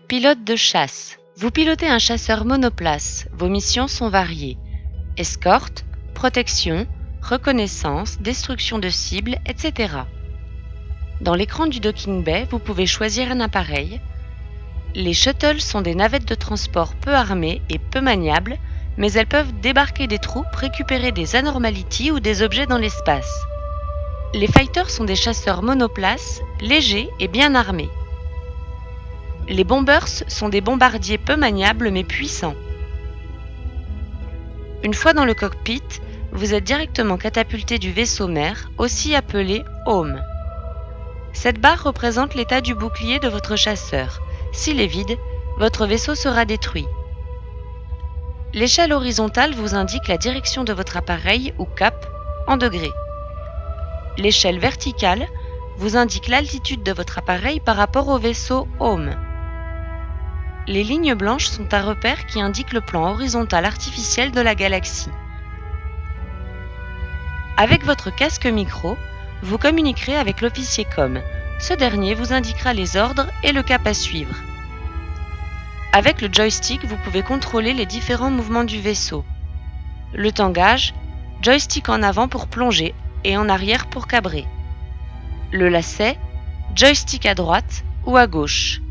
Pilote de chasse. Vous pilotez un chasseur monoplace. Vos missions sont variées. Escorte, protection, reconnaissance, destruction de cibles, etc. Dans l'écran du docking bay, vous pouvez choisir un appareil. Les shuttles sont des navettes de transport peu armées et peu maniables, mais elles peuvent débarquer des troupes, récupérer des anomalies ou des objets dans l'espace. Les fighters sont des chasseurs monoplaces, légers et bien armés. Les bombers sont des bombardiers peu maniables mais puissants. Une fois dans le cockpit, vous êtes directement catapulté du vaisseau mère, aussi appelé Home. Cette barre représente l'état du bouclier de votre chasseur. S'il est vide, votre vaisseau sera détruit. L'échelle horizontale vous indique la direction de votre appareil ou cap en degrés. L'échelle verticale vous indique l'altitude de votre appareil par rapport au vaisseau Home. Les lignes blanches sont un repère qui indique le plan horizontal artificiel de la galaxie. Avec votre casque micro, vous communiquerez avec l'officier com. Ce dernier vous indiquera les ordres et le cap à suivre. Avec le joystick, vous pouvez contrôler les différents mouvements du vaisseau. Le tangage, joystick en avant pour plonger et en arrière pour cabrer. Le lacet, joystick à droite ou à gauche.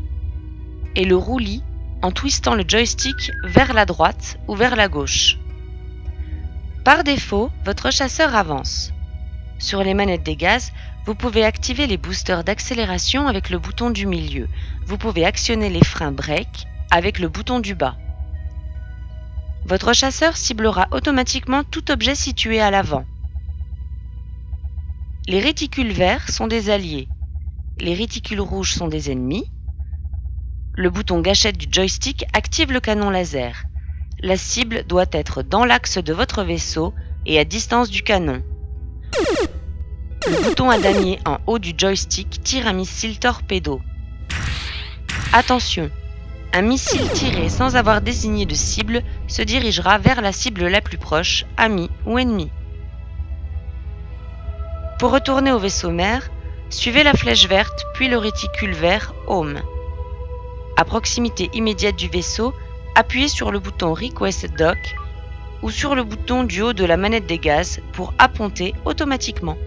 Et le roulis, en twistant le joystick vers la droite ou vers la gauche. Par défaut, votre chasseur avance. Sur les manettes des gaz, vous pouvez activer les boosters d'accélération avec le bouton du milieu. Vous pouvez actionner les freins break avec le bouton du bas. Votre chasseur ciblera automatiquement tout objet situé à l'avant. Les réticules verts sont des alliés. Les réticules rouges sont des ennemis. Le bouton gâchette du joystick active le canon laser. La cible doit être dans l'axe de votre vaisseau et à distance du canon. Le bouton à damier en haut du joystick tire un missile torpedo. Attention, un missile tiré sans avoir désigné de cible se dirigera vers la cible la plus proche, ami ou ennemi. Pour retourner au vaisseau mère, suivez la flèche verte puis le réticule vert Home. À proximité immédiate du vaisseau, appuyez sur le bouton Request Dock ou sur le bouton du haut de la manette des gaz pour apponter automatiquement.